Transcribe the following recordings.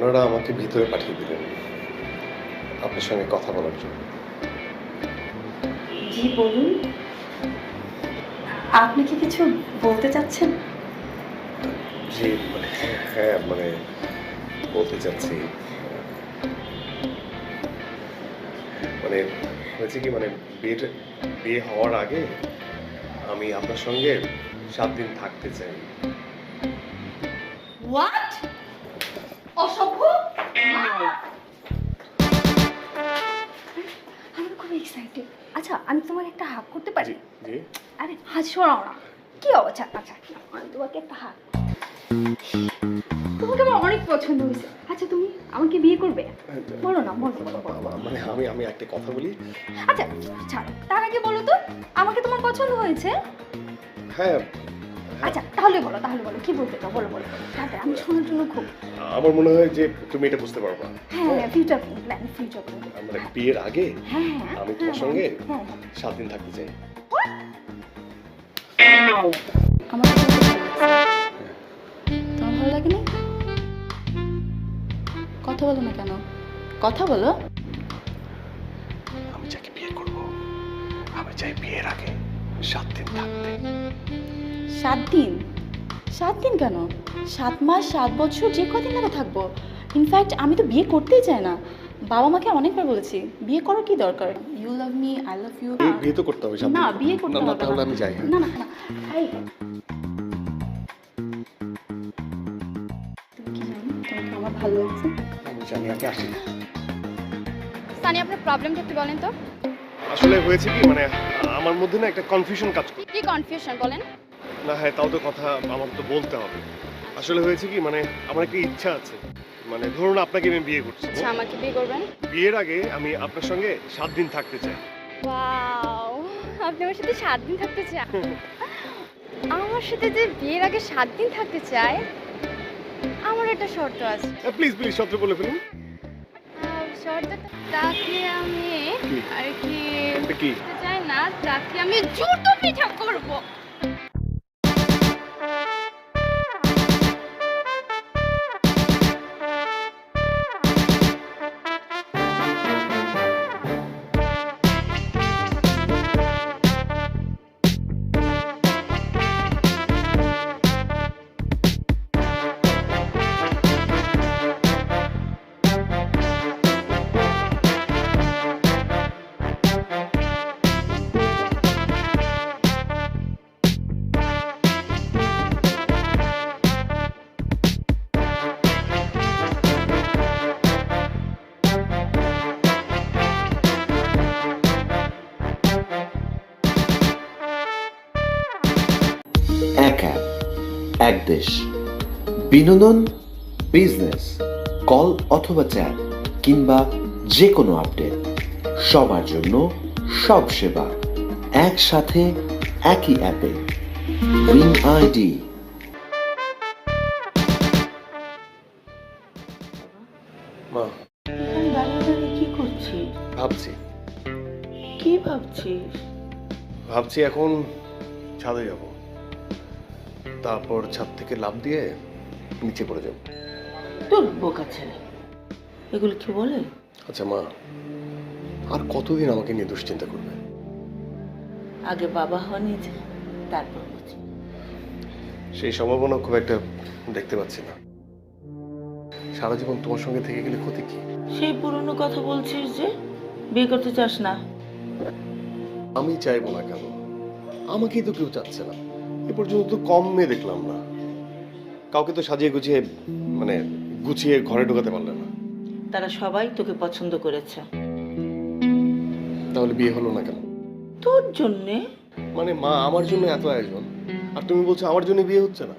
ওনারা আমাকে ভিতরে পাঠিয়ে দিলেন আপনার সঙ্গে কথা বলার জন্য। জি বলুন, আপনি কি কিছু বলতে চাচ্ছেন? জি মানে হ্যাঁ মানে বলতে চাচ্ছি মানে হয়েছে কি মানে বিয়ে হওয়ার আগে আমি আপনার সঙ্গে 7 দিন থাকতে চাই। হোয়াট? অসভ্য! আমি খুব এক্সাইটেড। আচ্ছা, আমি তোমাকে একটা হাগ করতে পারি? জি আরে হাত সরাও না। কি অবস্থা? আচ্ছা, আমি তোমাকে একটা হাগ। তোমাকে আমার অনেক পছন্দ হয়েছে। আচ্ছা, তুমি আমাকে বিয়ে করবে? বলো না, বলো। মানে আমি একটা কথা বলি। আচ্ছা ছাড়ো, তার আগে বলো তো আমাকে তোমার পছন্দ হয়েছে? হ্যাঁ আচ্ছা তাহলে বলো কি বলতে চাও? বলো তাড়াতাড়ি, আমি শোনার জন্য খুব। আমার মনে হয় যে তুমি এটা বুঝতে পারবা। হ্যাঁ, ফিউচার প্ল্যান। মানে বিয়ের আগে হ্যাঁ আমি তোমার সঙ্গে হ্যাঁ 7 দিন থাকতে চাই। আমার তোমার ভালো লাগে না? কথা বলো না কেন? কথা বলো। আমি যাকে বিয়ে করব আমি চাই বিয়ের আগে 7 দিন থাকতে। 7 দিন? 7 দিন কেন? 7 মাস 7 বছর যে কদিন লাগে থাকবো। ইনফ্যাক্ট আমি তো বিয়ে করতেই চাই না। বাবা মাকে অনেকবার বলেছি বিয়ে করার কি দরকার? You love me, I love you. বিয়ে তো করতে হবে। না, বিয়ে করতে হবে না। তাহলে আমি যাই। না এই তুমি কি জানো তোমাকে আমার ভালো লাগছে? আমি জানি আগে আসি। সানি, আপনার প্রবলেমটা একটু বলেন তো। আসলে হয়েছে কি মানে আমার মধ্যে না একটা কনফিউশন কাজ করে। কি কনফিউশন বলেন? না হ্যাঁ তাও তো কথা আমার তো বলতে হবে। আসলে হয়েছে কি মানে আমার একটা ইচ্ছা আছে। মানে ধরুন আপনাকে আমি বিয়ে করছি। আচ্ছা, আমাকে বিয়ে করবেন? বিয়ের আগে আমি আপনার সঙ্গে 7 দিন থাকতে চাই। ওয়াও, আপনি আমার সাথে 7 দিন থাকতে চান? আমার সাথে যে বিয়ের আগে 7 দিন থাকতে চায়, আমার একটা শর্ত আছে। প্লিজ শর্ত বলে ফেলুন। শর্তটা, তাকে আমি আর কি কি চাই না, তাকে আমি জুতো পিঠা করব। এক অ্যাপ, এক দেশ। বিনোদন, বিজনেস, কল অথবা চ্যাট কিংবা যে কোনো আপডেট, সবার জন্য সব সেবা একসাথে একই অ্যাপে। Wing ID. মা দাঁড়িয়ে কি করছিস? ভাবছি কি ভাবছিস? এখন ছাদে যাব, তারপর ছাদ থেকে লাফ দিয়ে নিচে পড়ে যাব। তোর বোকা ছেলে, এগুলো কি বলে? আচ্ছা মা, আর কতদিন আমাকে নিয়ে দুশ্চিন্তা করবে? আগে বাবা হওয়া নিজে, তারপর বুঝি। সেই সম্ভাবনা খুব একটা দেখতে পাচ্ছি না। সারা জীবন তোমার সঙ্গে থেকে গেলে ক্ষতি কি? সেই পুরনো কথা বলছিস যে বিয়ে করতে চাস না। আমি চাইবো না কেন? আমাকেই তো কেউ চাচ্ছে না। এ পর্যন্ত তো কম মেয়ে দেখলাম না। কাউকে তো সাজিয়ে গুছিয়ে মানে গুছিয়ে ঘরে ঢোকাতে পারলে না। তারা সবাই তোকে পছন্দ করেছে। তাহলে বিয়ে হলো না কেন? তোর জন্যে। মানে মা, আমার জন্য এত আয়োজন আর তুমি বলছো আমার জন্য বিয়ে হচ্ছে না?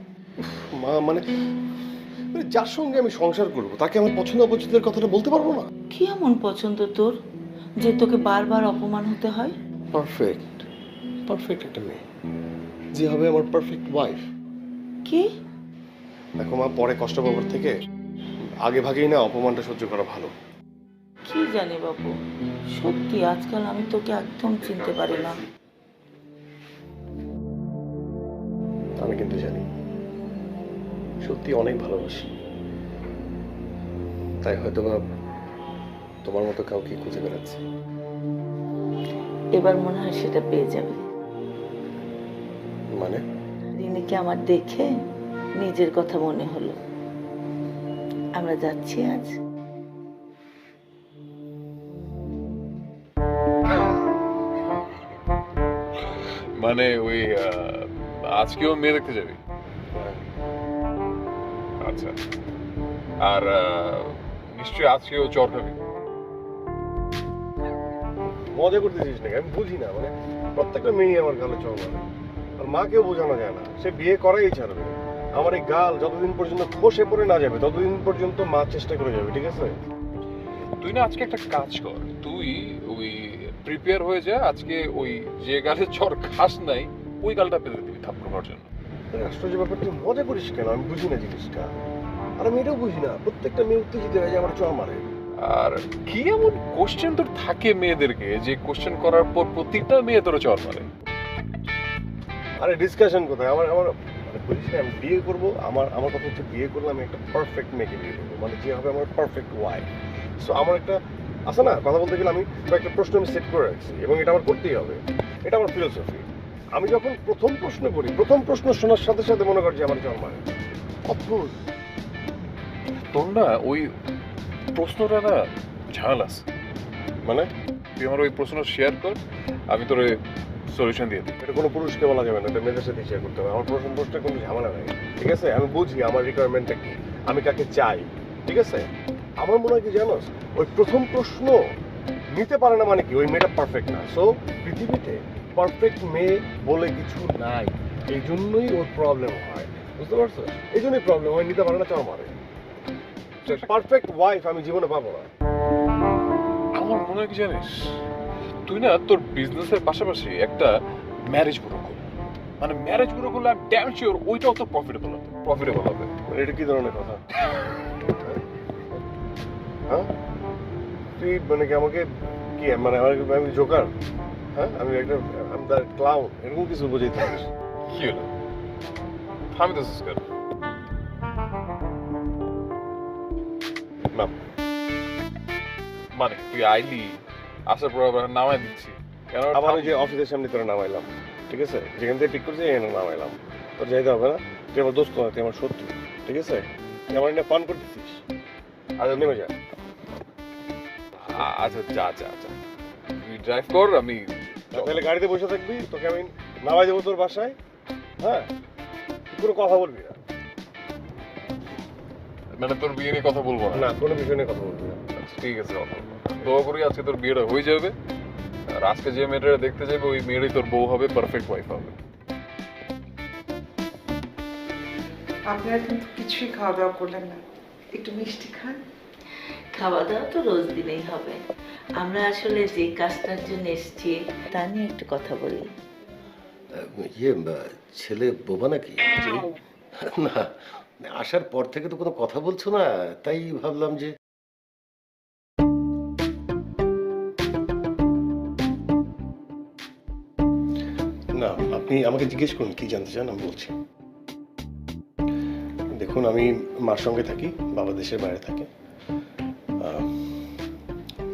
মা মানে যার সঙ্গে আমি সংসার করব তাকে আমার পছন্দ অপছন্দের কথাটা বলতে পারবো না? কি এমন পছন্দ তোর যে তোকে বারবার অপমান হতে হয়? পারফেক্ট একটা মেয়ে যে হবে আমার পারফেক্ট ওয়াইফ। কি? দেখো মা, পরে কষ্ট পাবার থেকে আগে ভাগেই না অপমানটা সহ্য করা ভালো। কি জানি বাবু, সত্যি আজকাল আমি তোকে একদম চিনতে পারি না। আমি কিন্তু জানি সত্যি অনেক ভালোবাসি। তাই হয়তো বা তোমার মতো কাউকে খুঁজে বেড়াচ্ছি। এবার মনে হয় সেটা পেয়ে যাবে। মানে রিনিকে আমার দেখে নিজের কথা মনে হলো। আমরা যাচ্ছি আজ। মানে ওই আজকেও মেয়ে দেখতে যাবি? আচ্ছা, আর নিশ্চয়ই আজকেও চর খাবি? মজা করতেছিস নাকি? আমি বুঝি না, মানে প্রত্যেকটা মেয়ে আমার গালে চল মারে, আর মাকেও বোঝানো যায় না, সে বিয়ে করাই ছাড়বে। আমার এই গাল যতদিন পর্যন্ত খসে পড়ে না যাবে ততদিন পর্যন্ত মা চেষ্টা করে যাবে, ঠিক আছে? তুই না আজকে একটা কাজ কর, তুই ওই প্রিপেয়ার হয়ে যা, আজকে ওই যে গালে চর খাস নাই ওই গালটা পেতে দিবি থাপ্পড় খাওয়ার জন্য। আশ্চর্য ব্যাপার, তুই মজা করিস কেন? আমি বুঝি না জিনিসটা, আর আমি এটাও বুঝি না প্রত্যেকটা মেয়ে উত্তেজিত হয়ে যায় আমার চর মারে। আর কি এমন কোশ্চেন তোর থাকে মেয়েদেরকে যে কোশ্চেন করার পর প্রতিটা মেয়ে তোর চর মারে? আরে ডিসকাশন কোথায়? আমার আমার মানে বুঝিস না, আমি বিয়ে করবো, আমার কথা হচ্ছে বিয়ে করলে আমি একটা পারফেক্ট মেয়েকে বিয়ে করবো, মানে যে হবে আমার পারফেক্ট ওয়াইফ। সো আমার একটা আছে না, কথা বলতে গেলে আমি একটা প্রশ্ন আমি সেট করে রাখছি এবং এটা আমার করতেই হবে, এটা আমার ফিলোসফি। আমি যখন প্রথম প্রশ্ন করি, প্রথম প্রশ্ন শোনার সাথে সাথে মনে করি যে আমার জন্ম হয় অদ্ভুত। তোর না ওই প্রশ্নটা না ঝাল আছে, মানে তুই আমার ওই প্রশ্ন শেয়ার কর, আমি তোর সলিউশন দিয়ে দিই। এটা কোনো পুরুষকে বলা যাবে না, এটা মেয়েদের সাথে শেয়ার করতে হবে। আমার প্রশ্নটা কোনো ঝামেলা নাই, ঠিক আছে? আমি বুঝি আমার রিকোয়ারমেন্টটা কি, আমি কাকে চাই, ঠিক আছে? আমার মনে হয় কি জানোস, ওই প্রথম প্রশ্ন নিতে পারে না মানে কি ওই মেয়েটা পারফেক্ট না। সো পৃথিবীতে পারফেক্ট মেয়ে বলে কিছু নাই, এই জন্যই ওর প্রবলেম হয়, বুঝতে পারছো? এই জন্যই প্রবলেম হয়, নিতে পারে না, চর মারে। পারফেক্ট ওয়াইফ আমি জীবনে পাবো না। আমার মনে হয় কি জানিস, তুই না তোর বিজনেসের পাশাপাশি একটা ম্যারেজ ব্যুরো কর, মানে ম্যারেজ ব্যুরো করলে আমি ড্যাম শিওর ওইটাও তো প্রফিটেবল হবে। মানে এটা কি ধরনের কথা? হ্যাঁ, তুই মানে কি আমাকে কি মানে আমি জোকার? হ্যাঁ, আমি একটা আমি তার ক্লাউন এরকম কিছু বোঝাইতে পারিস? কি হলো থামি তো কর না, মানে তুই আইলি, আসার পর আবার নামাই দিচ্ছি কেন? আবার ওই যে অফিসের সামনে তোরা নামাইলাম, ঠিক আছে? যেখান থেকে পিক করছি এখানে নামাইলাম, তোর যাইতে হবে না। তুই আমার দোস্ত না, তুই আমার শত্রু, ঠিক আছে? তুই আমার এটা ফান করতেছিস, আজ নেমে যা। আচ্ছা যা যা যা, তুই ড্রাইভ কর, আমি তাহলে গাড়িতে বসে থাকবি, তোকে আমি নামাই দেবো তোর বাসায়। হ্যাঁ, তুই কোনো কথা বলবি না, মানে তোর বিয়ে নিয়ে কথা বলবো না? না কোনো বিষয় নিয়ে কথা বলবি না। আচ্ছা, ঠিক আছে, দোয়া করি আজকে তোর বিয়েটা হয়ে যাবে, আর আজকে যে মেয়েটা দেখতে যাবে ওই মেয়েটাই তোর বউ হবে, পারফেক্ট ওয়াইফ হবে। আপনারা কিন্তু কিছুই খাওয়া দাওয়া করলেন না, একটু মিষ্টি খান। খাওয়া দাওয়া তো রোজ দিনেই হবে। আমরা আসলে যে কাজটার জন্য এসেছি তা নিয়ে একটু কথা বলি। ইয়ে ছেলে বোবা নাকি? না, আসার পর থেকে তো কোনো কথা বলছো না, তাই ভাবলাম যে না। আপনি আমাকে জিজ্ঞেস করুন কি জানতে চান, আমি বলছি। দেখুন, আমি মার সঙ্গে থাকি, বাবা দেশের বাইরে থাকে।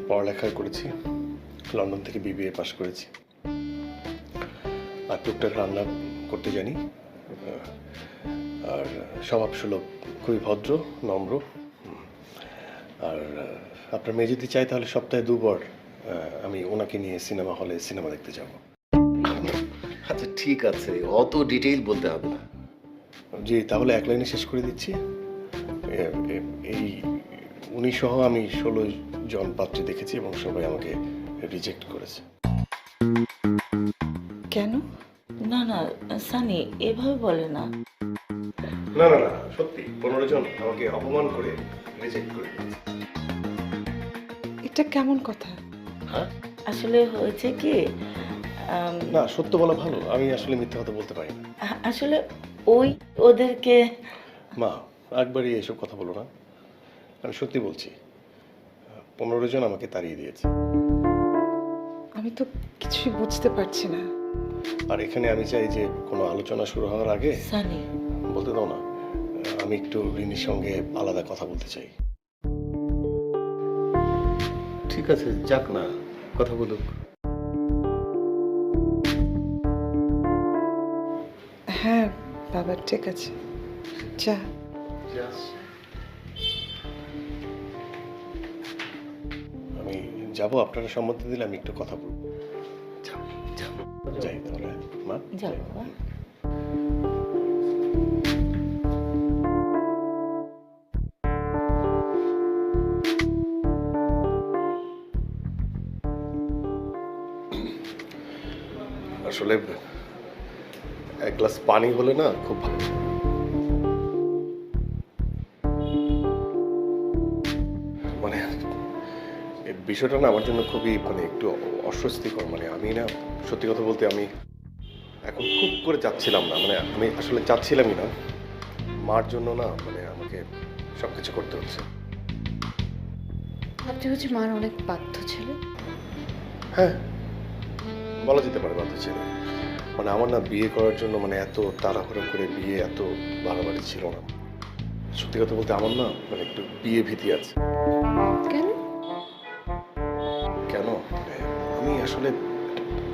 পড়ালেখা করেছি, লন্ডন থেকে BBA পাশ করেছি, আর টুকটাক রান্না করতে জানি, আর স্বভাব সুলভ, খুবই ভদ্র নম্র। আর আপনার মেয়ে যদি চাই তাহলে সপ্তাহে 2 বার আমি ওনাকে নিয়ে সিনেমা হলে সিনেমা দেখতে যাব। আচ্ছা ঠিক আছে, অত ডিটেইল বলতে হবে না। জি, তাহলে এক লাইনে শেষ করে দিচ্ছি। এই উনি সহ আমি 16 জন পাত্রী দেখেছি এবং সবাই আমাকে রিজেক্ট করেছে। কেন? না না সানি, এভাবে বলে না। না না না, সত্যি 15 জন আমাকে অপমান করে রিজেক্ট করে দিয়েছে। এটা কেমন কথা? হ্যাঁ, আসলে হয়েছে কি, না সত্য বলা ভালো, আমি আসলে মিথ্যা কথা বলতে পারি না। আসলে ওই ওদেরকে মা, একবারই এসব কথা বলো না, আমি সত্যি বলছি। 15 জন আমাকে তাড়িয়ে দিয়েছে। আমি তো কিছুই বুঝতে পারছি না। আর এখানে আমি চাই যে কোনো আলোচনা শুরু হওয়ার আগে সানি বলতে দাও না, আমি একটু রিনির সঙ্গে আলাদা কথা বলতে চাই। ঠিক আছে, যাক না, কথা বলুক। হ্যাঁ বাবা, ঠিক আছে, যা। আমি যাবো, আপনারা সম্মতি দিলে আমি একটু কথা বলবো। যাই তাহলে, মা। যাও বাবা। আসলে এক গ্লাস পানি হলে না খুব ভালো। মানে এই বিষয়টা না আমার জন্য খুবই মানে একটু অস্বস্তিকর। মানে আমি না, সত্যি কথা বলতে আমি এখন খুব করে চাচ্ছিলাম না, মানে আমি আসলে চাচ্ছিলামই না। মার জন্য না মানে আমাকে সবকিছু করতে হচ্ছে। আপনি হচ্ছে মার অনেক বাধ্য ছিল। হ্যাঁ, বলা যেতে পারে বাধ্য ছিল। মানে আমার না বিয়ে করার জন্য মানে এত তাড়াহুড়ো করে বিয়ে এত বাড়াবাড়ি ছিল না। সত্যি কথা বলতে আমার না মানে একটু বিয়ে ভীতি আছে। কেন? কেন মানে আমি আসলে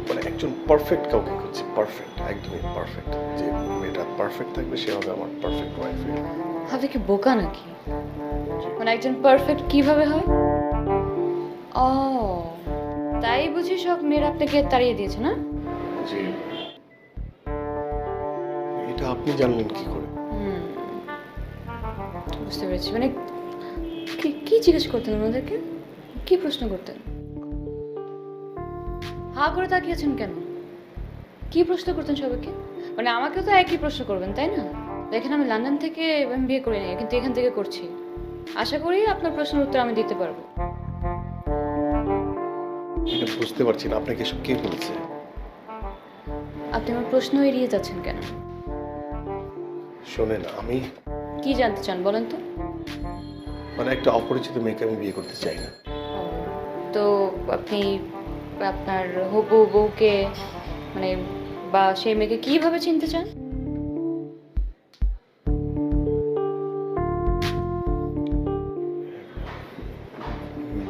মানে একজন পারফেক্ট কাউকে খুঁজছি, পারফেক্ট, একদমই পারফেক্ট। যে মেয়েটা পারফেক্ট থাকবে সে হবে আমার পারফেক্ট ওয়াইফ। আপনি কি বোকা নাকি? মানে একজন পারফেক্ট কিভাবে হয়? ও, তাই বুঝি সব মেয়েরা আপনাকে তাড়িয়ে দিয়েছে না? যে এটা আপনি জানলেন কি করে? বুঝতে পেরেছি। মানে কি জিজ্ঞেস করতেন ওনাদেরকে? কি প্রশ্ন করতেন? হা করে তাকিয়েছেন কেন? কি প্রশ্ন করতেন সবাইকে? মানে আমাকেও তো একই প্রশ্ন করবেন, তাই না? দেখেন আমি লন্ডন থেকে বিয়ে করি নাই, কিন্তু এখান থেকে করছি। আশা করি আপনার প্রশ্নের উত্তর আমি দিতে পারবো। এটা বুঝতে পারছি না, আপনাকে এসব কে বলেছে? আপনি আমার প্রশ্ন এড়িয়ে যাচ্ছেন কেন? শোনেন, আমি কি জানতে চান বলেন তো? মানে একটা অপরিচিত মেয়েকে আমি বিয়ে করতে চাই না। তো আপনি আপনার হবু বউকে মানে বা সেই মেয়েকে কিভাবে চিনতে চান?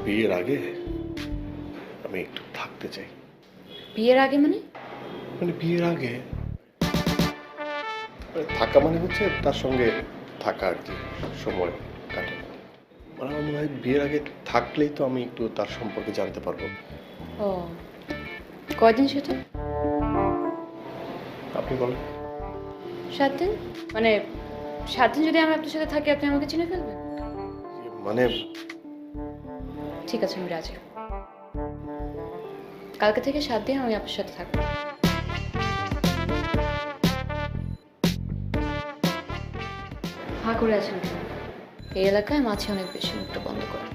বিয়ের আগে আমি একটু থাকতে চাই। বিয়ের আগে মানে? মানে বিয়ের আগে মানে থাকা মানে হচ্ছে তার সঙ্গে থাকা আর কি, সময় কাটানো। মানে আমার মনে হয় বিয়ের আগে থাকলেই তো আমি একটু তার সম্পর্কে জানতে পারবো। ও, কয়দিন সেটা? আপনি বলেন। 7 দিন? মানে 7 দিন যদি আমি আপনার সাথে থাকি আপনি আমাকে চিনে ফেলবেন? মানে ঠিক আছে, আমি রাজি। কালকে থেকে 7 দিন আমি আপনার সাথে থাকবো। হা করে আছেন কেন? এই এলাকায় মাছি অনেক বেশি, মুখটা বন্ধ করে।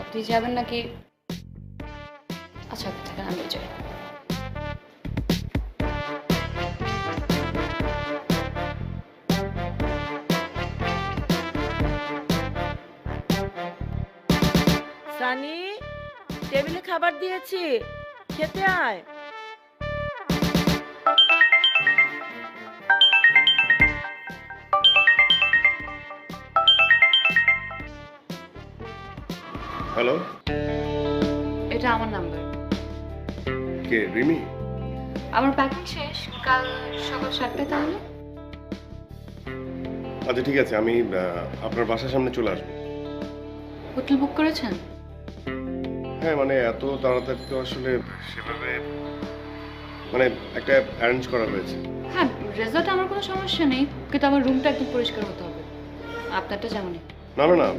আপনি যাবেন নাকি? আচ্ছা, আপনি থাকেন, আমি যাই। সানি, টেবিলে খাবার দিয়েছি, খেতে আয়। হ্যালো, এটা আমার নাম্বার। কে? রিমি? আমার প্যাকিং শেষ, কাল সকাল 7টায় তাহলে? আচ্ছা ঠিক আছে, আমি আপনার বাসার সামনে চলে আসবো। হোটেল বুক করেছেন? হ্যাঁ, মানে এত তাড়াতাড়ি তো আসলে সেভাবে মানে একটা অ্যারেঞ্জ করা হয়েছে। হ্যাঁ, রেজাল্ট আমার কোনো সমস্যা নেই, কিন্তু আমার রুমটা একদম পরিষ্কার হতে হবে। আপনারটা যেমনই। না না না,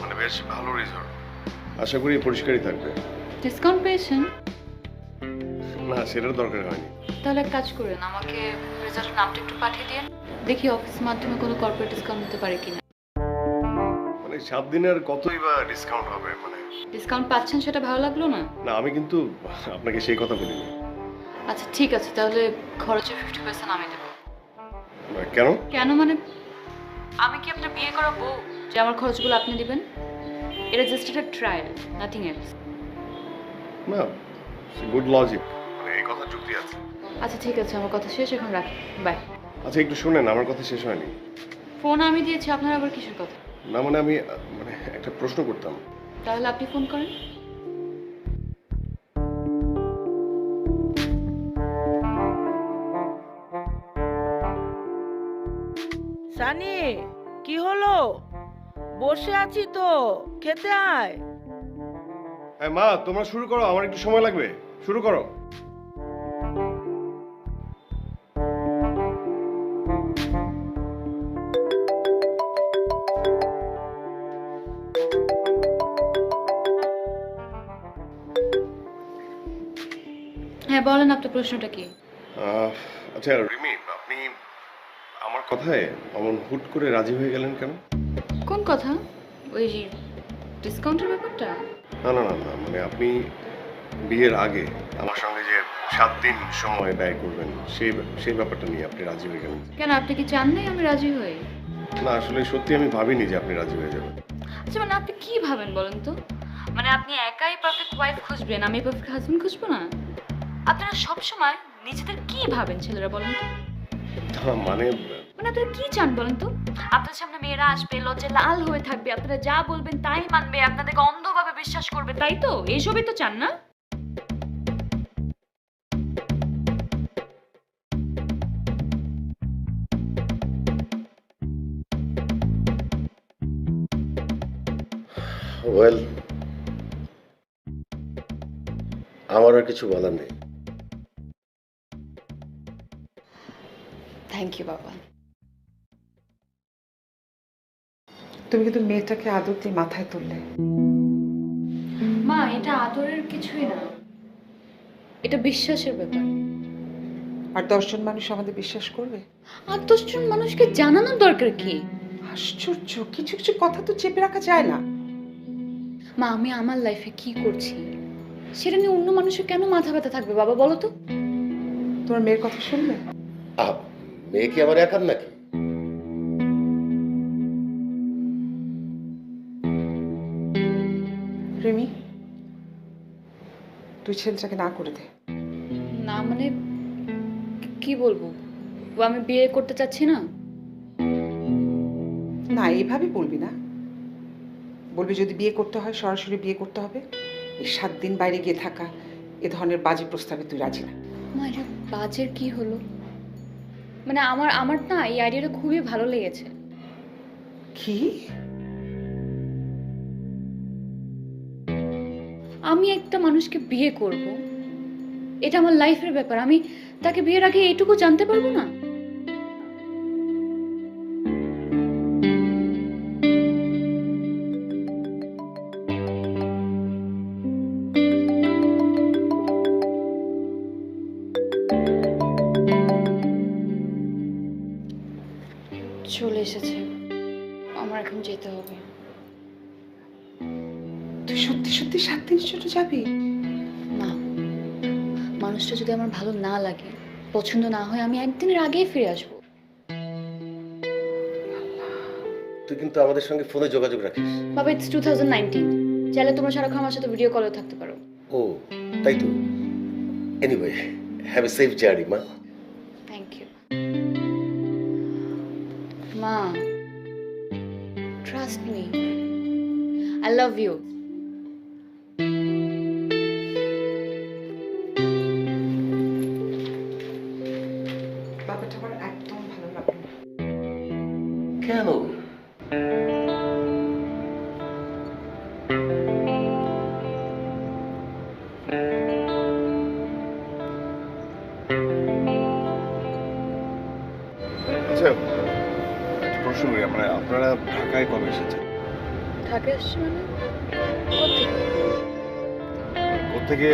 মানে বেশ ভালো রিসর্ট, আশা করি পরিষ্কারই থাকবে। ডিসকাউন্ট পেয়েছেন? না, সেটার দরকার হয়নি। তাহলে এক কাজ করেন, আমাকে রেজাল্টের নামটা একটু পাঠিয়ে দিন, দেখি অফিস মাধ্যমে কোনো কর্পোরেট ডিসকাউন্ট দিতে পারে কিনা। মানে 7 দিনের কতই বা ডিসকাউন্ট হবে? মানে ডিসকাউন্ট পাচ্ছেন সেটা ভালো লাগলো না? না, আমি কিন্তু আপনাকে সেই কথা বলিনি। আচ্ছা ঠিক আছে, তাহলে খরচের 50% আমি দেবো। কেন? কেন মানে আমি কি আপনার বিয়ে করা বউ যে আমার খরচগুলো আপনি দিবেন? এটা জাস্ট একটা ট্রায়াল, নাথিং এলস। না, গুড লজিক, মানে এই কথা যুক্তি আছে। আচ্ছা ঠিক আছে, আমার কথা শেষ, এখন রাখি, বাই। আচ্ছা একটু শুনেন, আমার কথা শেষ হয়নি। ফোন আমি দিয়েছি, আপনার আবার কিসের কথা? না মানে আমি মানে একটা প্রশ্ন করতাম। তাহলে আপনি ফোন করেন। সানি, কি হলো? বসে আছি তো, খেতে আয়। হ্যাঁ মা, তোমরা শুরু করো, আমার একটু সময় লাগবে। শুরু করো। হ্যাঁ বলেন, আপনার প্রশ্নটা কি? আচ্ছা রিমি, আপনি আমার কথায় অমন হুট করে রাজি হয়ে গেলেন কেন? কোন কথা? ওই ডিসকাউন্টের ব্যাপারটা? না না না না, মানে আপনি বিয়ের আগে আমার সঙ্গে যে 7 দিন সময় ব্যয় করবেন সেই ব্যাপারটা নিয়ে আপনি রাজি হয়ে গেলেন। কেন, আপনি কি চান নাই আমি রাজি হই? না আসলে সত্যি আমি ভাবিনি যে আপনি রাজি হয়ে যাবেন। আচ্ছা মানে আপনি কি ভাবেন বলেন তো? মানে আপনি একাই পারফেক্ট ওয়াইফ খুঁজবেন, আমি পারফেক্ট হাজবেন্ড খুঁজবো না? আপনারা সবসময় নিজেদের কি ভাবেন ছেলেরা বলেন তো? মানে মানে আপনারা কি চান বলেন তো? আপনার সামনে মেয়েরা আসবে, লজ্জায় লাল হয়ে থাকবে, আপনারা যা বলবেন তাই মানবে, আপনাদেরকে অন্ধভাবে বিশ্বাস করবে, তাই তো? এইসবই তো চান না? ওয়েল, আমার আর কিছু বলার নেই। থ্যাংক ইউ বাবা। তুমি কিন্তু মেয়েটাকে আদর দিয়ে মাথায় তুললে। মা, এটা আদরের কিছুই না, এটা বিশ্বাসের ব্যাপার। আর 10 জন মানুষ আমাদের বিশ্বাস করবে? আর 10 জন মানুষকে জানানোর দরকার কি? আশ্চর্য, কিছু কিছু কথা তো চেপে রাখা যায় না। মা, আমি আমার লাইফে কি করছি সেটা নিয়ে অন্য মানুষের কেন মাথা ব্যথা থাকবে বাবা, বলো তো? তোমার মেয়ের কথা শুনবে? মেয়ে কি আমার একার নাকি? রিমি, তুই ছেলেটাকে না করে দে। না মানে কি বলবো, আমি বিয়ে করতে চাচ্ছি না। না, এইভাবে বলবি না। বলবি যদি বিয়ে করতে হয় সরাসরি বিয়ে করতে হবে। এই 7 দিন বাইরে গিয়ে থাকা, এ ধরনের বাজে প্রস্তাবে তুই রাজি না। মা, এটা বাজের কি হলো? মানে আমার না এই আইডিয়াটা খুবই ভালো লেগেছে। কি? আমি একটা মানুষকে বিয়ে করব, এটা আমার লাইফের ব্যাপার, আমি তাকে বিয়ের আগে এইটুকু জানতে পারবো না? চলে এসেছে, আমার এখন যেতে হবে। তুই সত্যি সত্যি 7 দিনের জন্য যাবি? না, মানুষটা যদি আমার ভালো না লাগে, পছন্দ না হয়, আমি একদিনের আগেই ফিরে আসবো। তুই কিন্তু আমাদের সঙ্গে ফোনে যোগাযোগ রাখিস। বাবা, ইটস 2019, চাইলে তোমরা সারাক্ষণ আমার সাথে ভিডিও কলেও থাকতে পারো। ও তাই তো। Anyway, have a safe journey মা। থ্যাংক ইউ মা, trust me, I love you. ব্যাপারটা আমার একদম ভালো লাগলো না। কেন? আচ্ছা একটা প্রশ্ন করি, মানে আপনারা ঢাকায় কবে এসেছেন? ঢাকা আসছি মানে? কোত্থেকে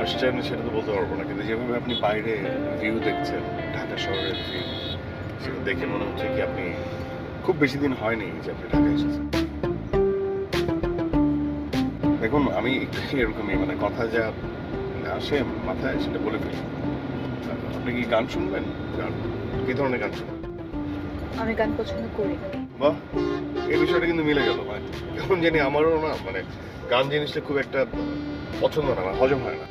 আসছেন সেটা তো বলতে পারবো না, কিন্তু যেভাবে আপনি বাইরে ভিউ দেখছেন, ঢাকা শহরের ভিউ, সেটা দেখে মনে হচ্ছে কি আপনি খুব বেশি দিন হয়নি যে আপনি ঢাকায় এসেছেন। দেখুন আমি একটু এরকমই, মানে কথা যা আসে মাথায় সেটা বলে ফেলি। আপনি কি গান শুনবেন? গান কি ধরনের গান শুনবেন? আমি গান পছন্দ করি। বাহ, এই বিষয়টা কিন্তু মিলে গেল। মানে কেমন জানি আমারও না, মানে গান জিনিসটা খুব একটা পছন্দ না, আমার হজম হয় না।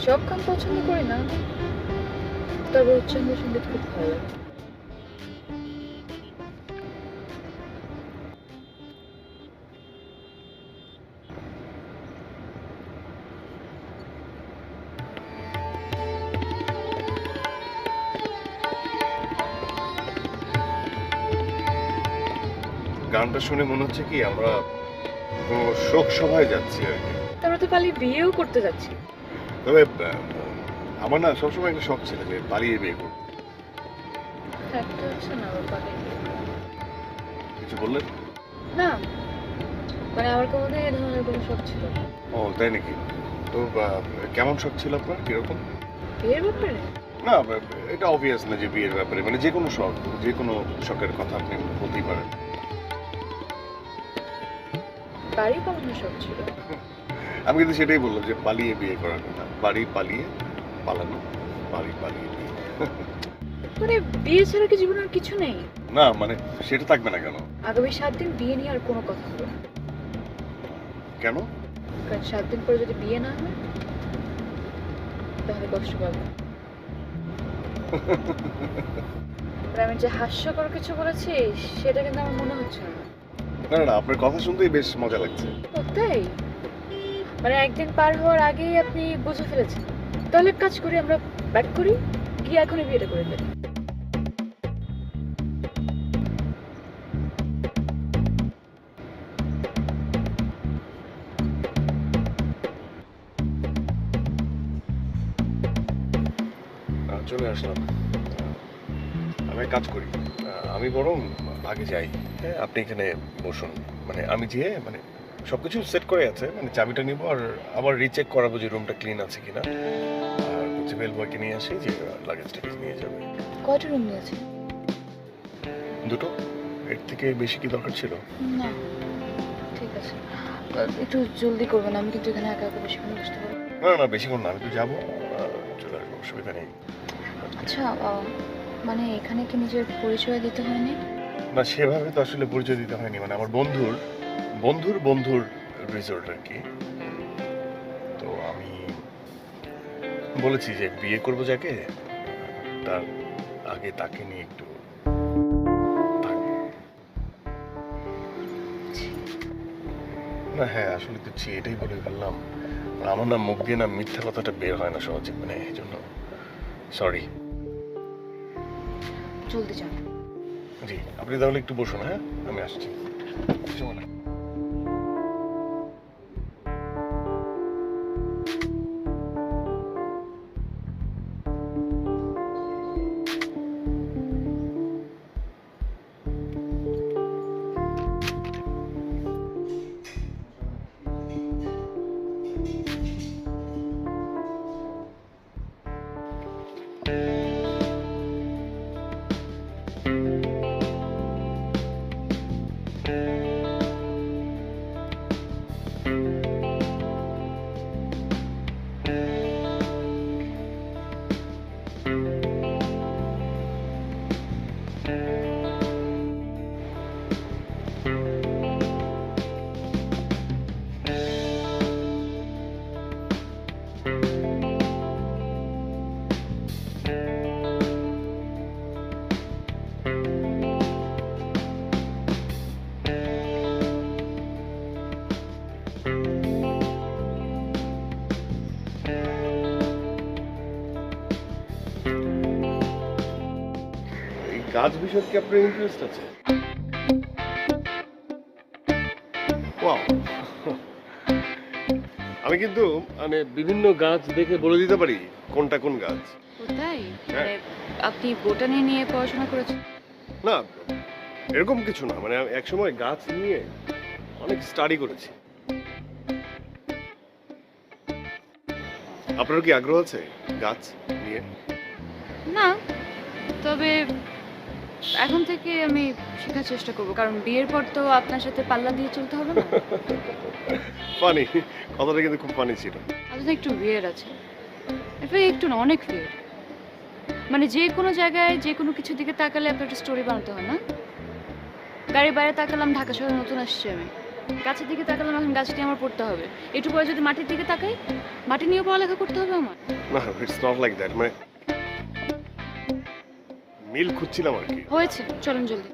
সব গান পছন্দ করি না, তবে উচ্চাঙ্গ সঙ্গীত খুব ভালো লাগে। গানটা শুনে মনে হচ্ছে কি আমরা কোনো শোক সভায় যাচ্ছি আর কি। তারপরে তো পালিয়ে বিয়েও করতে যাচ্ছি। তবে আমার না সবসময় একটা শখ ছিল যে পালিয়ে বিয়ে করবো। একটা হচ্ছে না আবার পালিয়ে বিয়ে করা। কিছু বললেন? না মানে আমার কোনোদিন এই ধরনের কোনো শখ ছিল না। ও তাই নাকি? তো কেমন শখ ছিল আপনার, কিরকম? বিয়ের ব্যাপারে না এটা অবভিয়াস না যে বিয়ের ব্যাপারে, মানে যে কোনো শখ, যে কোনো শখের কথা আপনি বলতেই পারেন। বাড়ি পালানোর শখ ছিল। আমি কিন্তু সেটাই বললাম যে পালিয়ে বিয়ে করার কথা। বাড়ি পালিয়ে পালানো, বাড়ি পালিয়ে বিয়ে। মানে বিয়ে ছাড়া কি জীবনের কিছু নেই? না মানে সেটা থাকবে না কেন? আগামী 7 দিন বিয়ে নিয়ে আর কোনো কথা হবে না। কেন? কারণ 7 দিন পরে যদি বিয়ে না হয় তাহলে কষ্ট পাবে। আমি যে হাস্যকর কিছু বলেছি সেটা কিন্তু আমার মনে হচ্ছে না। না না আপনার কথা শুনতেই বেশ মজা লাগছে। ও তাই? মানে একদিন পার হওয়ার আগেই আপনি বুঝে ফেলেছেন। তাহলে এক কাজ করি, আমরা ব্যাক করি, গিয়ে এখনই বিয়েটা করে ফেলি। চলে আসলাম। আমি এক কাজ করি, আমি বরং আগে যাই। হ্যাঁ আপনি এখানে বসুন, মানে আমি যেয়ে মানে সবকিছু সেট করে আছে, মানে চাবিটা নিব আর আবার রিচেক করাবো যে রুমটা ক্লিন আছে কিনা। আর হচ্ছে বেল বয়কে নিয়ে আসি যে লাগেজটা নিয়ে যাবে। কয়টা রুম নিয়েছে? দুটো, এর থেকে বেশি কি দরকার ছিল? না ঠিক আছে, একটু জলদি করবেন, আমি কিন্তু এখানে একা একা বেশিক্ষণ বসতে পারবো না না বেশিক্ষণ না, আমি তো যাবো, চলে আসবো, অসুবিধা নেই। আচ্ছা মানে এখানে কি নিজের পরিচয় দিতে হয়নি? না সেভাবে তো আসলে পরিচয় দিতে হয়নি, মানে আমার বন্ধুর বন্ধুর বন্ধুর রিসোর্ট আর কি। তো আমি বলেছি যে বিয়ে করবো যাকে, তার আগে তাকে নিয়ে একটু থাকবো। না হ্যাঁ আসলে তো এটাই বলে ফেললাম। আমার না মুখ দিয়ে না মিথ্যা কথাটা বের হয় না সহজে, মানে এই জন্য সরি। জলদি যান। জি আপনি তাহলে একটু বসুন, হ্যাঁ আমি আসছি। গাছ বিষয়ে কি আপনার ইন্টারেস্ট আছে? ওয়াও, আমি কিন্তু মানে বিভিন্ন গাছ দেখে বলে দিতে পারি কোনটা কোন গাছ। ও তাই? মানে আপনি বোটানি নিয়ে পড়াশোনা করেছেন? না এরকম কিছু না, মানে আমি একসময় গাছ নিয়ে অনেক স্টাডি করেছি। আপনার কি আগ্রহ আছে গাছ নিয়ে? না, তবে এখন থেকে আমি শেখার চেষ্টা করব, কারণ বিয়ের পর তো আপনার সাথে পাল্লা দিয়ে চলতে হবে না। ফানি, কথাটা কিন্তু খুব ফানি ছিল। আসলে একটু বিয়ের আছে, একটু না অনেক বিয়ের। মানে যে কোনো জায়গায় যে কোনো কিছুর দিকে তাকালে আপনার একটা স্টোরি বানাতে হয় না? গাড়ির বাইরে তাকালাম, ঢাকা শহরে নতুন আসছি আমি, গাছের দিকে তাকালাম, এখন গাছটি আমার পড়তে হবে। একটু পরে যদি মাটির দিকে তাকাই, মাটি নিয়েও পড়ালেখা করতে হবে আমার। না ইটস নট লাইক দ্যাট, মানে মিল খুঁজছিলাম আর কি। হয়েছে, চলুন জলদি।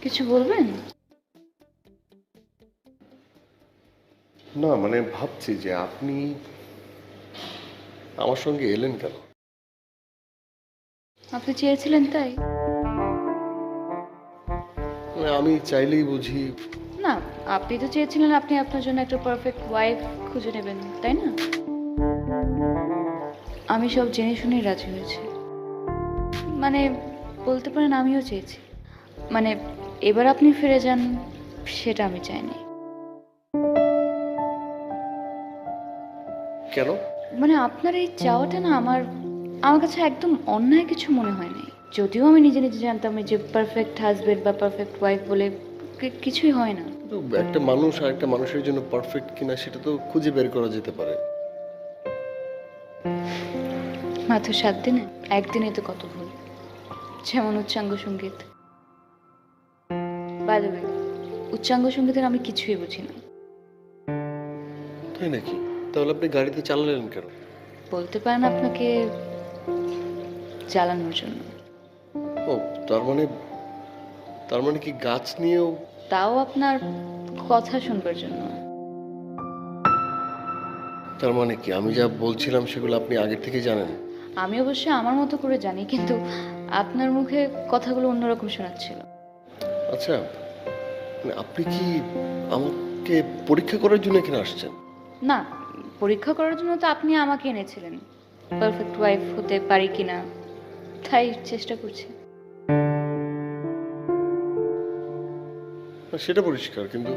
কিছু বলবেন? না মানে ভাবছি যে আপনি আমার সঙ্গে এলেন কেন? আপনি চেয়েছিলেন তাই? মানে আমি চাইলেই বুঝি। না, আপনি তো চেয়েছিলেন আপনি আপনার জন্য একটা পারফেক্ট ওয়াইফ খুঁজে নেবেন, তাই না? আমি সব জেনে শুনেই রাজি হয়েছি। মানে বলতে পারেন আমিও চেয়েছি। মানে এবার আপনি ফিরে যান সেটা আমি চাইনি। কেন? মানে আপনার এই চাওয়াটা না আমার কাছে একদম অন্যায় কিছু মনে হয় নাই। যদিও আমি নিজে নিজে জানতাম যে পারফেক্ট হাজবেন্ড বা পারফেক্ট ওয়াইফ বলে কিছুই হয় না। তো একটা মানুষ আর একটা মানুষের জন্য পারফেক্ট কিনা সেটা তো খুঁজে বের করা যেতে পারে। মাত্র 7 দিনে, একদিনে তো কত ভুল। যেমন উচ্চাঙ্গ সঙ্গীত। বাই দ্য ওয়ে, উচ্চাঙ্গ সঙ্গীতের আমি কিছুই বুঝি না। তাই নাকি? তাহলে আপনি গাড়িতে চালালেন কেন? বলতে পারেন আপনাকে জ্বালানোর জন্য। ও তার মানে কি গাছ নিয়েও? তাও আপনার কথা শুনবার জন্য। তার মানে কি আমি যা বলছিলাম সেগুলো আপনি আগে থেকে জানেন? আমি অবশ্যই আমার মতো করে জানি, কিন্তু আপনার মুখে কথাগুলো অন্যরকম শোনাচ্ছিল। আচ্ছা, মানে আপনি কি আমাকে পরীক্ষা করার জন্য এখানে আসছেন? না, পরীক্ষা করার জন্য তো আপনি আমাকে এনেছিলেন, পারফেক্ট ওয়াইফ হতে পারি কিনা তাই চেষ্টা করছি। না, সেটা পরিষ্কার, কিন্তু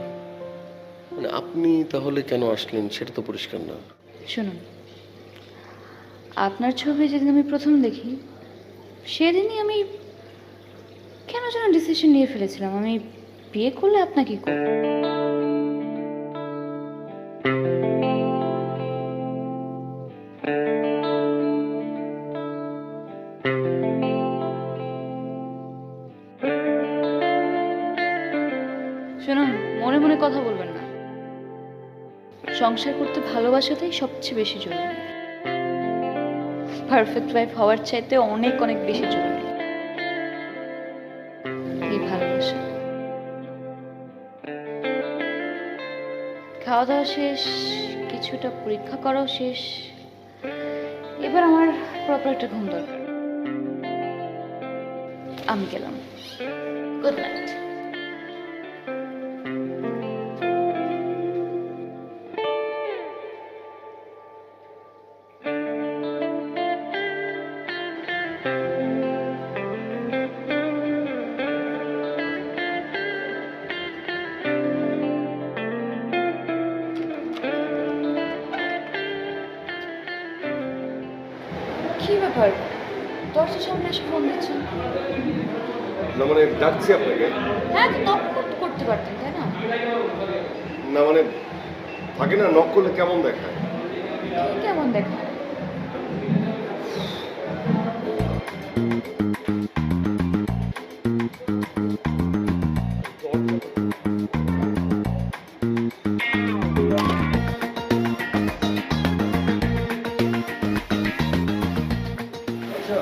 মানে আপনি তাহলে কেন আসলেন সেটা তো পরিষ্কার না। শুনুন, আপনার ছবি যেদিন আমি প্রথম দেখি সেদিনই আমি কেন যেন ডিসিশন নিয়ে ফেলেছিলাম আমি বিয়ে করলে আপনাকে করব। শুনুন, মনে মনে কথা বলবেন না। সংসার করতে ভালোবাসাটাই সবচেয়ে বেশি জরুরি। পারফেক্ট ওয়াইফ হওয়ার চাইতে অনেক অনেক বেশি জরুরি এই ভালোবাসা। খাওয়া দাওয়া শেষ, কিছুটা পরীক্ষা করাও শেষ। এবার আমার প্রপার একটা ঘুম দরকার। আমি গেলাম। Good night. কি ব্যাপার, দরজার সামনে এসে ফোন দিচ্ছেন? না মানে ডাকছি আপনাকে। হ্যাঁ, তো নক করতে পারতেন, তাই না? না মানে থাকে না, নক করলে কেমন দেখায়। কেমন দেখায়? আচ্ছা,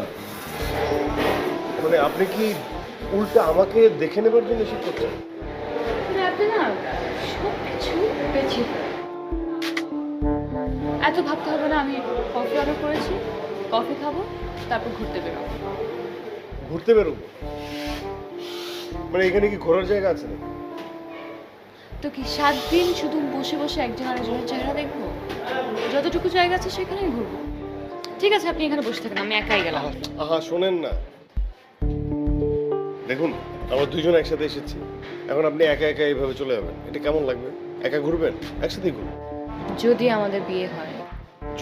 মানে আপনি কি উল্টা আমাকে দেখে নেবার জন্য এসে করছেন? আপনি না সব কিছু পেছিয়ে এত ভাবতে হবে না। আমি কফি অর্ডার করেছি, কফি খাবো, তারপর ঘুরতে বেরোবো। ঘুরতে বেরোবো? মানে এখানে কি ঘোরার জায়গা আছে নাকি? তো কি 7 দিন শুধু বসে বসে একজন আরেকজনের চেহারা দেখবো? যতটুকু জায়গা আছে সেখানেই ঘুরবো। ঠিক আছে, আপনি এখানে বসে থাকেন, আমি একাই গেলাম। আহা শোনেন না, দেখুন আমরা দুজন একসাথে এসেছি, এখন আপনি একা একা এইভাবে চলে যাবেন, এটা কেমন লাগবে? একা ঘুরবেন? একসাথেই ঘুরবেন। যদি আমাদের বিয়ে হয়।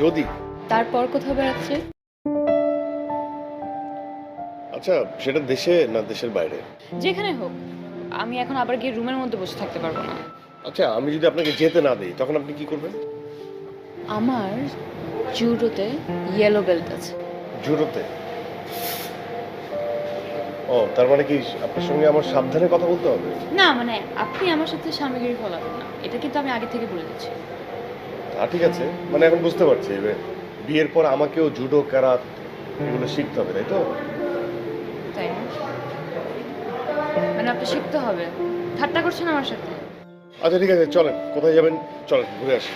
যদি? তারপর কোথাও বেড়াচ্ছে? আচ্ছা, সেটা দেশে না দেশের বাইরে? যেখানে হোক, আমি এখন আবার গিয়ে রুমের মধ্যে বসে থাকতে পারবো না। আচ্ছা, আমি যদি আপনাকে যেতে না দিই তখন আপনি কি করবেন? আমার জুডোতে ইয়েলো বেল্ট আছে। জুডোতে? ও, তার মানে কি আপনার সঙ্গে আমার সাবধানে কথা বলতে হবে? না মানে আপনি আমার সাথে স্বামীগিরি ফলাবেন না, এটা কিন্তু আমি আগে থেকে বলে দিচ্ছি। ঠিক আছে, মানে এখন বুঝতে পারছি বিয়ের পর আমাকেও জুডো কারাত এগুলো শিখতে হবে, তাই তো? তাই না? মানে আপনি শিখতে হবে। ঠাট্টা করছেন আমার সাথে? আচ্ছা ঠিক আছে, চলেন। কোথায় যাবেন? চলেন ঘুরে আসি।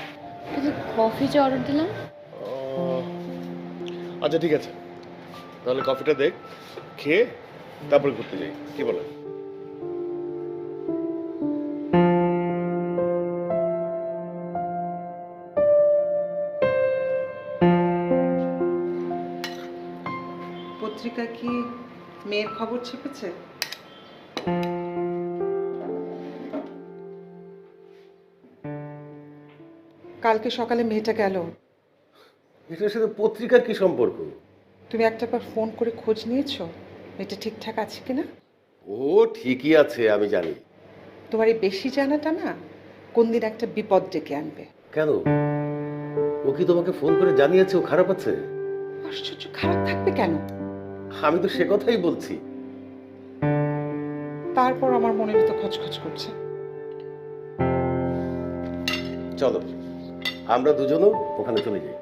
কিন্তু কফি যে অর্ডার দিলাম। আচ্ছা ঠিক আছে, তাহলে কফিটা দেখ, খেয়ে তারপরে ঘুরতে যাই, কি বলেন? পত্রিকা কি মেয়ের খবর ছেপেছে? কালকে সকালে মেয়েটা গেল। এটার সাথে পত্রিকার কি সম্পর্ক? তুমি একটাবার ফোন করে খোঁজ নিয়েছো মেয়েটা ঠিকঠাক আছে কিনা? ও ঠিকই আছে, আমি জানি। তোমার এই বেশি জানাটা না কোন দিন একটা বিপদ ডেকে আনবে। কেন, ও কি তোমাকে ফোন করে জানিয়েছে ও খারাপ আছে? আশ্চর্য, খারাপ থাকবে কেন? আমি তো সে কথাই বলছি। তারপর আমার মনের ভিতর খচখচ করছে। চলো আমরা দুজনও ওখানে চলে যাই।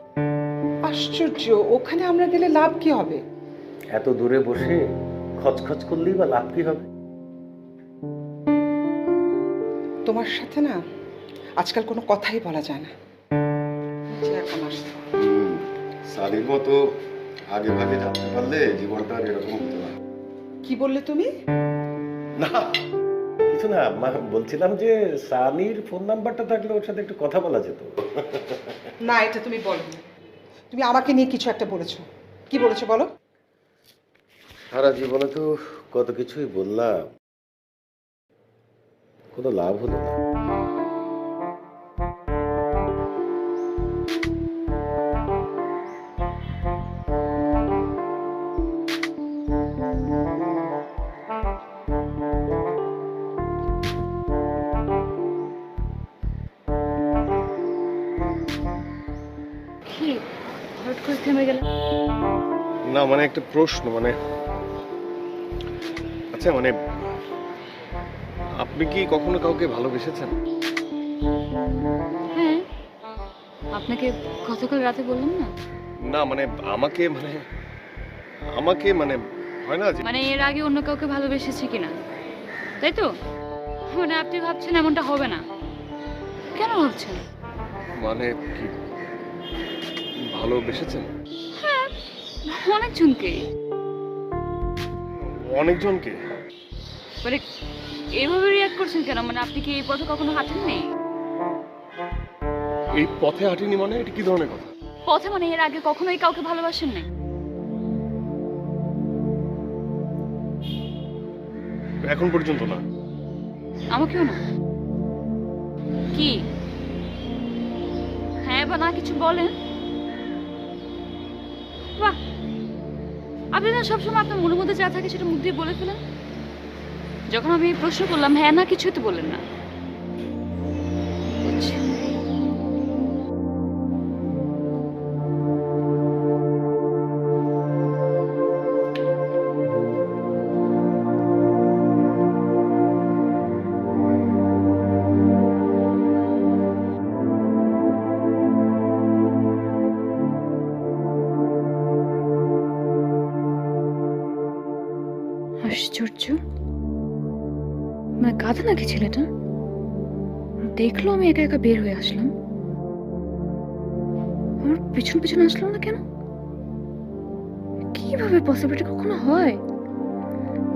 আশ্চর্য, ওখানে আমরা গেলে লাভ কি হবে? এত দূরে বসে খচখচ করলেই বা লাভ কি হবে? তোমার সাথে না আজকাল কোনো কথাই বলা যায় না। যে এখন আসতে সানির মতো আগে ভাগে জানতে পারলে জীবনটা আর এরকম হতো না। কি বললে তুমি? না কিছু না, বলছিলাম যে সানির ফোন নাম্বারটা থাকলে ওর সাথে একটু কথা বলা যেত। না, এটা তুমি বলো। তুমি আমাকে নিয়ে কিছু একটা বলেছো। কি বলেছো বলো? সারা জীবনে তো কত কিছুই বললাম, কোনো লাভ হলো না। কি হঠাৎ করে থেমে গেল? না মানে একটা প্রশ্ন, মানে আচ্ছা মানে আপনি কি কখনো কাউকে ভালোবেসেছেন? হ্যাঁ, আপনাকে গতকাল রাতে বললাম না? না মানে আমাকে মানে হয় না যে মানে এর আগে অন্য কাউকে ভালোবেসেছি কিনা, তাই তো? মানে আপনি ভাবছেন এমনটা হবে না? কেন ভাবছেন? মানে কি ভালোবেসেছেন? হ্যাঁ, অনেকজনকে। অনেকজনকে? মানে এইভাবে রিয়াক্ট করছেন কেন? মানে আপনি কি এই পথে কখনো হাঁটেননি? এই পথে হাঁটিনি মানে এটা কি ধরনের কথা? পথে মানে এর আগে কখনোই কাউকে ভালোবাসেন নাই? এখন পর্যন্ত না। আমাকেও না? কি হ্যাঁ বা না কিছু বলেন? বাহ, আপনি না সবসময় আপনার মনের মধ্যে যা থাকে সেটা মুখ দিয়ে বলে ফেলেন। যখন আমি প্রশ্ন করলাম হ্যাঁ না কিছুই তো বললেন না। বুঝছি। আশ্চর্য, মানে গাধা নাকি ছেলেটা? দেখলো আমি একা একা বের হয়ে আসলাম, আমার পিছন পিছন আসলো না কেন? কিভাবে পসিবিলিটি কখনো হয়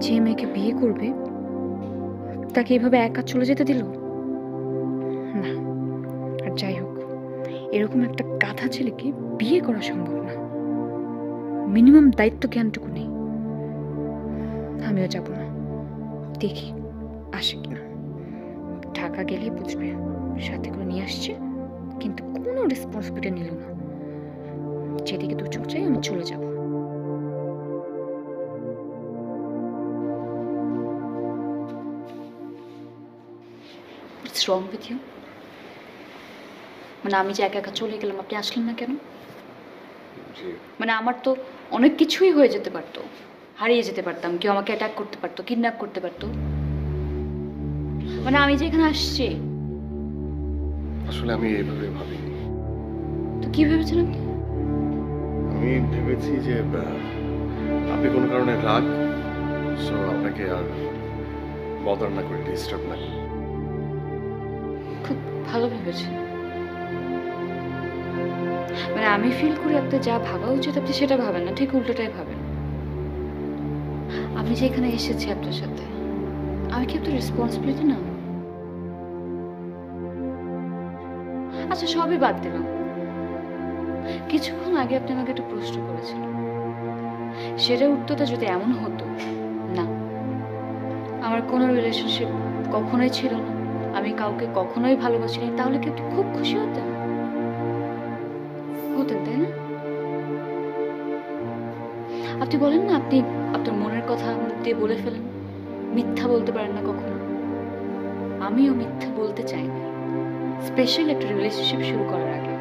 যে মেয়েকে বিয়ে করবে তাকে এইভাবে একা চলে যেতে দিল? না, আর যাই হোক, এরকম একটা গাধা ছেলেকে বিয়ে করা সম্ভব না। মিনিমাম দায়িত্ব জ্ঞানটুকু নেই। আমিও যাব না, দেখি আসে কিনা। ঢাকা গেলেই বুঝবে, সাথে করে নিয়ে আসছে কিন্তু কোনো রেসপন্সিবিলিটি নিল না। যেদিকে দু চোখ চাই আমি চলে যাব। হোয়াটস রং উইথ ইউ? মানে আমি যে একা একা চলে গেলাম, আপনি আসলেন না কেন? জি মানে আমার তো অনেক কিছুই হয়ে যেতে পারতো, হারিয়ে যেতে পারতাম, কেউ আমাকে অ্যাটাক করতে পারতো, কিডন্যাপ করতে পারতো। মানে আমি যে এখানে আসছি, আসলে আমি এইভাবে ভাবিনি। তো কি ভেবেছেন আপনি? আমি ভেবেছি যে আপনি কোনো কারণে রাগ, সো আপনাকে আর বদার না করে, ডিস্টার্ব না করি। খুব ভালো ভেবেছেন। মানে আমি ফিল করি আপনার যা ভাবা উচিত আপনি সেটা ভাবেন না, ঠিক উল্টোটাই ভাবেন। আমি যে এখানে এসেছি আপনার সাথে, আমি কি আপনার রেসপন্সিবিলিটি না? আচ্ছা সবই বাদ দিলাম, কিছুক্ষণ আগে আপনি আমাকে একটা প্রশ্ন করেছিলেন, সেটার উত্তরটা যদি এমন হতো না আমার কোনো রিলেশনশিপ কখনোই ছিল না, আমি কাউকে কখনোই ভালোবাসিনি, তাহলে কি আপনি খুব খুশি হতেন? হতেন, তাই না? আপনি বলেন না আপনি আপনার মনের কথা মুখ দিয়ে বলে ফেলেন, মিথ্যা বলতে পারেন না কখনো। আমিও মিথ্যা বলতে চাই না, স্পেশাল একটা রিলেশনশিপ শুরু করার আগে।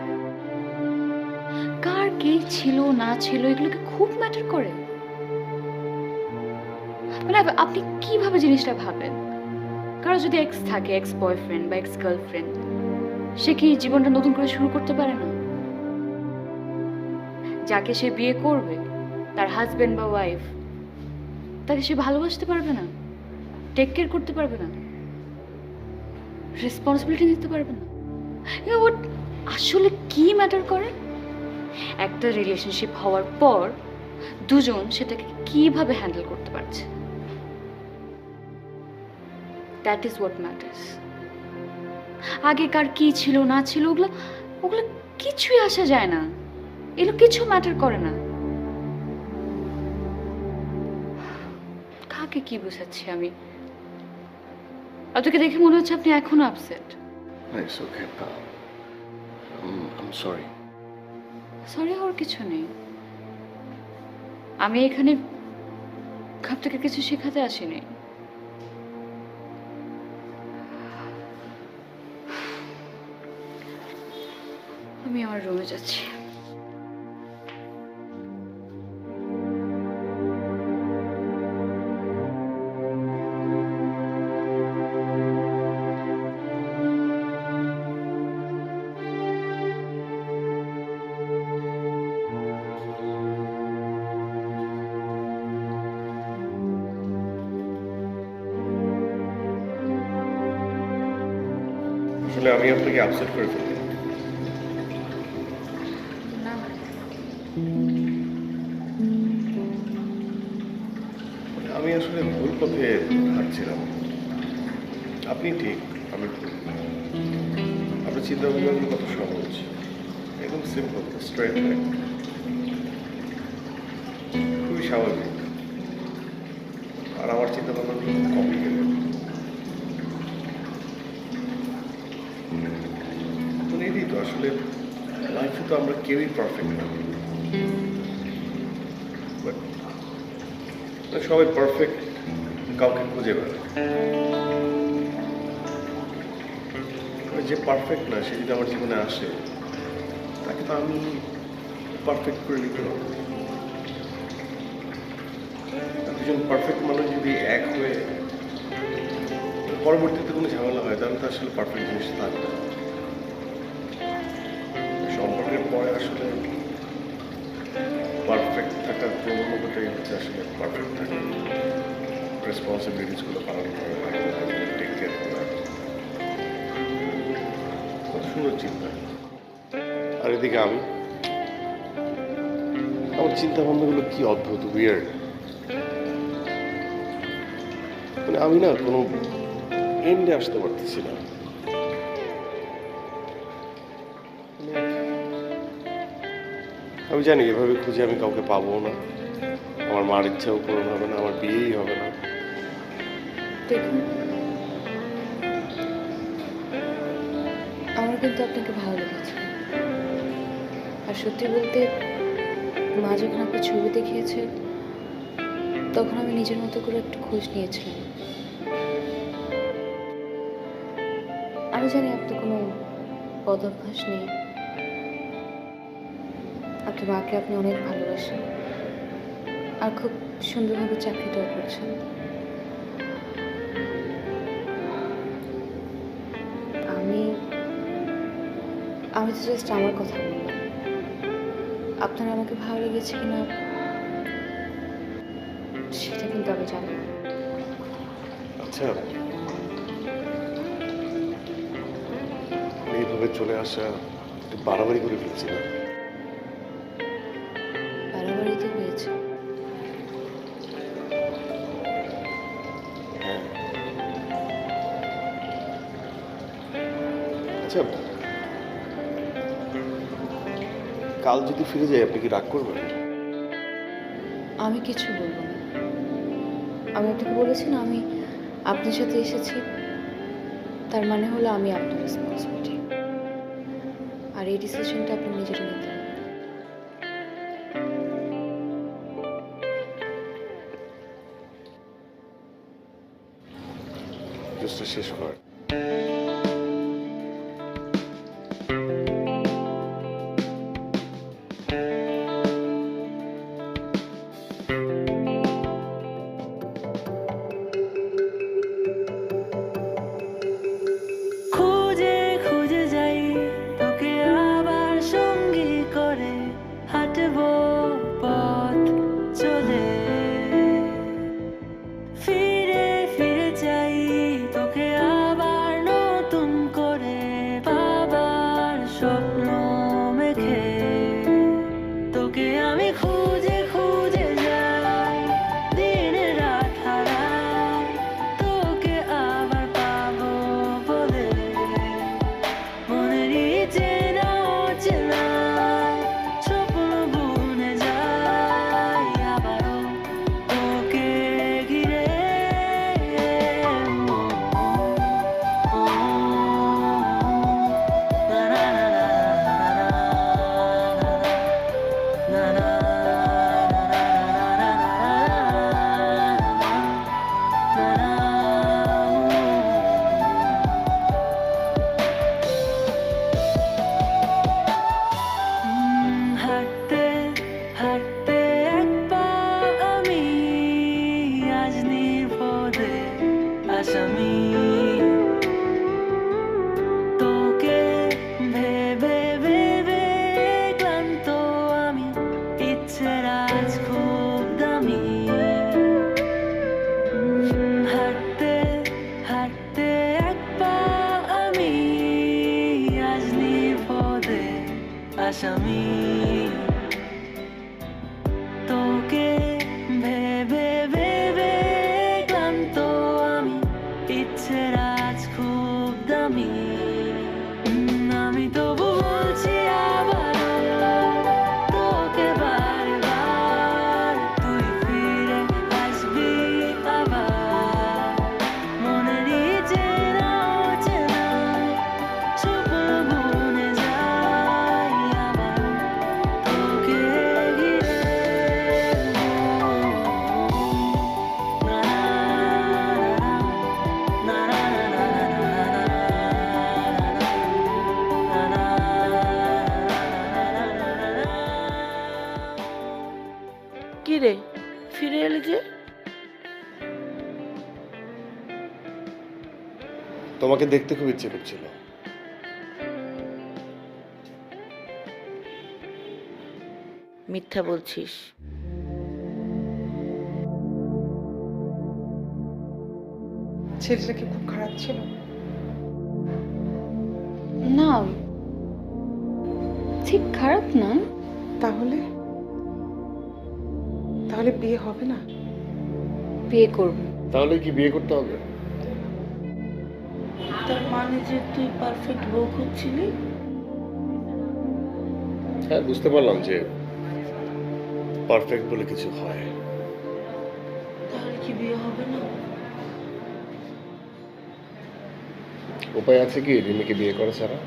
কার কে ছিল না ছিল এগুলোকে খুব ম্যাটার করে? মানে আপনি কিভাবে জিনিসটা ভাবেন? কারো যদি এক্স থাকে, এক্স বয়ফ্রেন্ড বা এক্স গার্লফ্রেন্ড, সে কি জীবনটা নতুন করে শুরু করতে পারে না? যাকে সে বিয়ে করবে, তার হাজবেন্ড বা ওয়াইফ, তাকে সে ভালোবাসতে পারবে না, টেক কেয়ার করতে পারবে না, রেসপন্সিবিলিটি নিতে পারবে না। আসলে কি ম্যাটার করে? একটা রিলেশনশিপ হওয়ার পর দুজন সেটাকে কিভাবে হ্যান্ডেল করতে পারছে, দ্যাট ইজ হোয়াট ম্যাটার্স। আগেকার কি ছিল না ছিল ওগুলো ওগুলো কিছুই আসা যায় না, এগুলো কিছু ম্যাটার করে না। কাকে কি বোঝাচ্ছি আমি? আপনাকে দেখে মনে হচ্ছে আপনি এখনো upset. It's okay, I am sorry. Sorry হওয়ার কিছু নেই। আমি এখানে আপনাকে কিছু শেখাতে আসিনি। আমি আমার রুমে যাচ্ছি। আসলে আমি আপনাকে আপসেট করে ফেলি। আমি আসলে ভুল পথে হাঁটছিলাম। আপনি ঠিক, আমি ভুল। আপনার চিন্তা ভাবনাগুলো কত সহজ, একদম সিম্পল, স্ট্রেট লাইন, খুবই স্বাভাবিক। আর আমার চিন্তা ভাবনাগুলো খুব কমপ্লিকেটেড। এটাই তো আসলে লাইফে তো আমরা কেউই পারফেক্ট না, সবাই পারফেক্ট কাউকে খুঁজে বেড়ায়। যে পারফেক্ট না সে যদি আমার জীবনে আসে, তাকে তো আমি পারফেক্ট করে নিতে পারবো। দুজন পারফেক্ট মানুষ যদি এক হয়ে পরবর্তীতে কোনো ঝামেলা হয়, তাহলে তো আসলে পারফেক্ট জিনিস থাকবে না। সম্পর্কের পরে আসলে পারফেক্ট থাকার প্রবণতাটাই হচ্ছে আসলে পারফেক্ট থাকা, রেসপন্সিবিলিটিসগুলো পালন করা, টেক কেয়ার করা। কত সুন্দর চিন্তা। আর এদিকে আমার চিন্তা ভাবনাগুলো কি অদ্ভুত, উইয়ার্ড। মানে আমি না কোনো এন্ডে আসতে পারতেছি না। আমি জানি এভাবে খুঁজে আমি কাউকে পাবো না, আমার মার ইচ্ছাও পূরণ হবে না, আমার বিয়েই হবে না। দেখুন, আমার কিন্তু আপনাকে ভালো লেগেছে। আর সত্যি বলতে, মা যখন আপনার ছবি দেখিয়েছে তখন আমি নিজের মতো করে একটু খোঁজ নিয়েছিলাম। আমি জানি আপনার কোনো বদ অভ্যাস নেই, আপনার মাকে আপনি অনেক ভালোবাসেন আর খুব সুন্দরভাবে চাকরিটাও করছেন। আমি তো জাস্ট আমার কথা বললাম, আপনার আমাকে ভালো লেগেছে কিনা সেটা কিন্তু আমি জানি না। আচ্ছা, এইভাবে চলে আসা একটু বাড়াবাড়ি করে ফেলছি না? বাড়াবাড়ি তো হয়েছে। হ্যাঁ। আচ্ছা, কাল যদি ফিরে যাই আপনি কি রাগ করবেন? আমি কিছু বলবো না। আমি আপনাকে বলেছি না আমি আপনার সাথে এসেছি, তার মানে হলো আমি আপনার রেসপন্সিবিলিটি, আর এই ডিসিশনটা আপনি নিজেরা নিতে হবে। জুসটা শেষ কর। খুঁজে খুঁজে যাই তোকে আবার সঙ্গী করে, হাঁটবো পথ চলে, ফিরে ফিরে যাই তোকে আবার নতুন করে, পাবার স্বপ্ন মেখে তোকে আমি খুঁজে খুঁজে যাই, দিনে রাত হারাই তোকে আবার পাবো বলে, মনেরই চেনা অচেনা স্বপ্ন বুনে যাই আবারও তোকে ঘিরে। না না না না হাঁটতে হাঁটতে এক পা আমি আজ নির্ভরে আসামি, তোকে ভেবে ভেবে ক্লান্ত আমি, ইচ্ছের আজ খুব দামি। হাঁটতে হাঁটতে এক পা আমি আজ নির্ভরে আসামি, তোকে ভেবে ভেবে ক্লান্ত আমি, ইচ্ছের আজ খুব দামি। আমি তবু বলছি আবার তোকে বারবার, তুই ফিরে আসবি আবার, মনেরই চেনা অচেনা স্বপ্ন বুনে যাই আবার তোকে ঘিরে। না না না কি রে, ফিরে এলি যে? তোমাকে দেখতে খুব ইচ্ছে করছিল। মিথ্যা বলছিস। ছেলেটা কি খুব খারাপ ছিল? না, ঠিক খারাপ না। তাহলে তাহলে বিয়ে হবে না? বিয়ে করব। তাহলে কি বিয়ে করতে হবে? তার মানে যে তুই পারফেক্ট বউ খুঁজছিলি? হ্যাঁ, বুঝতে পারলাম যে পারফেক্ট বলে কিছু হয়। তাহলে কি বিয়ে হবে না? উপায় আছে কি রিমিকে বিয়ে করা ছাড়া?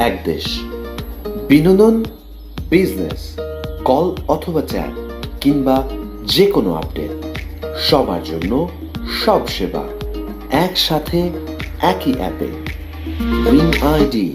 এক দেশ, বিনোদন, বিজনেস, কল অথবা চ্যাট কিংবা যে কোনো আপডেট, সবার জন্য সব সেবা একসাথে একই অ্যাপে। Green ID.